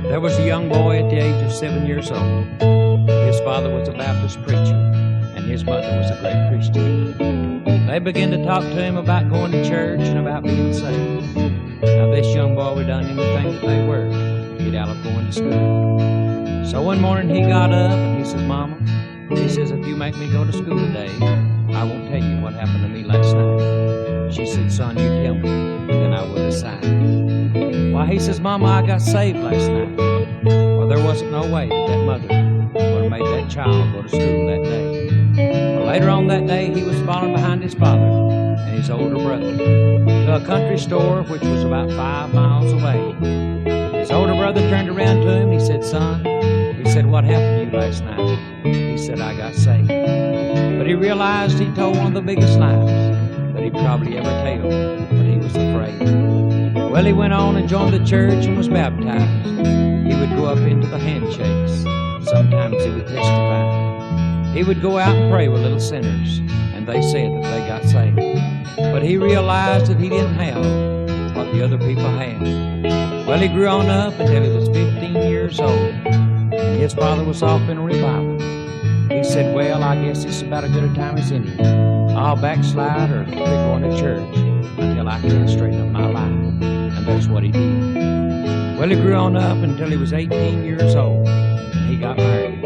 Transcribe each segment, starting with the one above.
There was a young boy at the age of 7 years old. His father was a Baptist preacher, and his mother was a great Christian. They began to talk to him about going to church and about being saved. Now this young boy would have done anything that they were to get out of going to school. So one morning he got up and he says, "Mama," he says, "if you make me go to school today, I won't tell you what happened to me last night." She said, "Son, you tell me, then I will decide." Why, he says, "Mama, I got saved last night." Well, there wasn't no way that mother would have made that child go to school that day. Well, later on that day, he was following behind his father and his older brother to a country store which was about 5 miles away. His older brother turned around to him and he said, "Son," he said, "what happened to you last night?" He said, "I got saved." But he realized he told one of the biggest lies that he'd probably ever tell, but he was afraid. Well, he went on and joined the church and was baptized. He would go up into the handshakes. Sometimes he would testify. He would go out and pray with little sinners, and they said that they got saved. But he realized that he didn't have what the other people had. Well, he grew on up until he was 15 years old, and his father was off in a revival. He said, "Well, I guess it's about as good a time as any. I'll backslide or quit going to church until I can straighten up my life." And that's what he did. Well, he grew on up until he was 18 years old, and he got married.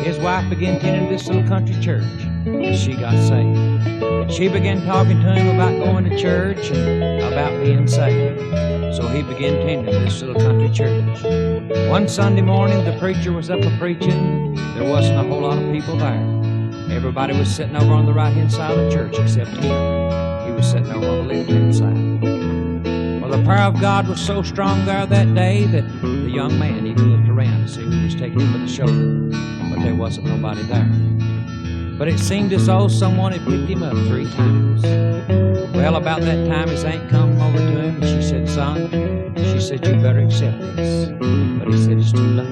His wife began tending this little country church, and she got saved. And she began talking to him about going to church and about being saved. So he began tending this little country church. One Sunday morning, the preacher was up a-preaching. There wasn't a whole lot of people there. Everybody was sitting over on the right-hand side of the church except him. He was sitting over on the left-hand side. Well, the power of God was so strong there that day that the young man even looked around to see who was taking him by the shoulder, but there wasn't nobody there. But it seemed as though someone had picked him up 3 times. Well, about that time his aunt come over to him and she said, "Son," she said, "you better accept this." But he said, "It's too late.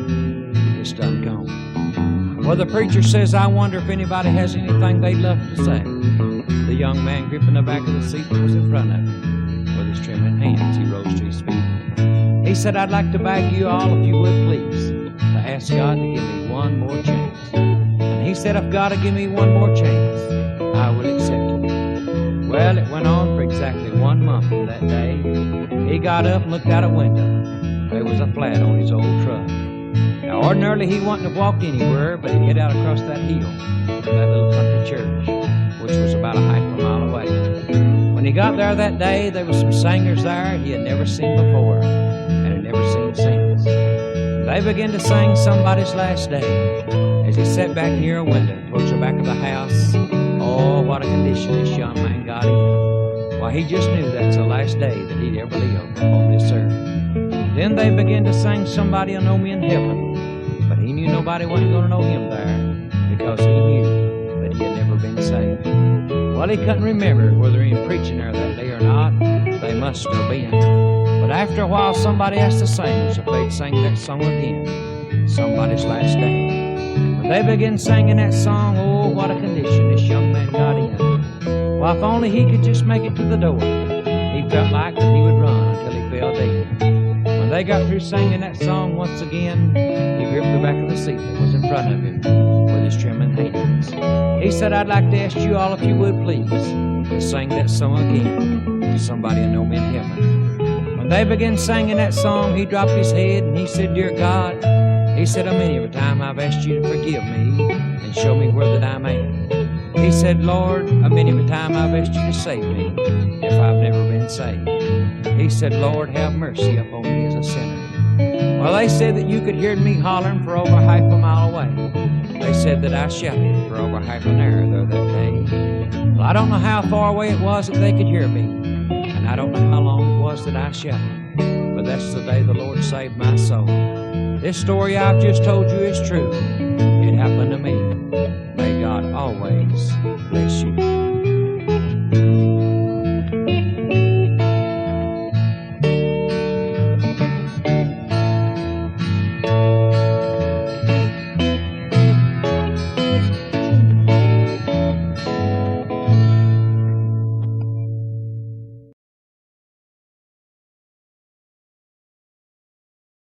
It's done gone." Well, the preacher says, "I wonder if anybody has anything they'd love to say." The young man gripping the back of the seat that was in front of him, with his trembling hands, he rose to his feet. He said, "I'd like to beg you all, if you would please, to ask God to give me one more chance." And he said, "If God will give me one more chance, I will accept it." Well, it went on for exactly 1 month from that day. He got up and looked out a window. There was a flat on his old truck. Now, ordinarily he wouldn't have walked anywhere, but he hid out across that hill to that little country church, which was about a half a mile away. When he got there that day, there were some singers there he had never seen before and had never seen since. They began to sing Somebody's Last Day as he sat back near a window towards the back of the house. Oh, what a condition this young man got in. Why, he just knew that's the last day that he'd ever live on this earth. Then they began to sing Somebody'll Know Me in Heaven, but he knew nobody wasn't going to know him there because he knew that he had never been saved. Well, he couldn't remember whether he was preaching there that day or not. They must have been. But after a while, somebody asked the singers if they'd sing that song again, Somebody's Last Day. When they began singing that song, oh, what a condition this young man got in. Well, if only he could just make it to the door. He felt like that he would run until he fell dead. When they got through singing that song once again, he gripped the back of the seat that was in front of him with his trembling hands. He said, "I'd like to ask you all, if you would please, to sing that song again, Somebody'll Know Me in Heaven." When they began singing that song, he dropped his head and he said, "Dear God," he said, "a many a time I've asked you to forgive me and show me where that I'm at." He said, "Lord, a many a time I've asked you to save me if I've never been saved." He said, "Lord, have mercy upon me as a sinner." Well, they said that you could hear me hollering for over half a mile away. They said that I shouted for over half an hour there that day. Well, I don't know how far away it was that they could hear me, and I don't know how long it was that I shouted, but that's the day the Lord saved my soul. This story I've just told you is true. It happened to me. May God always bless you.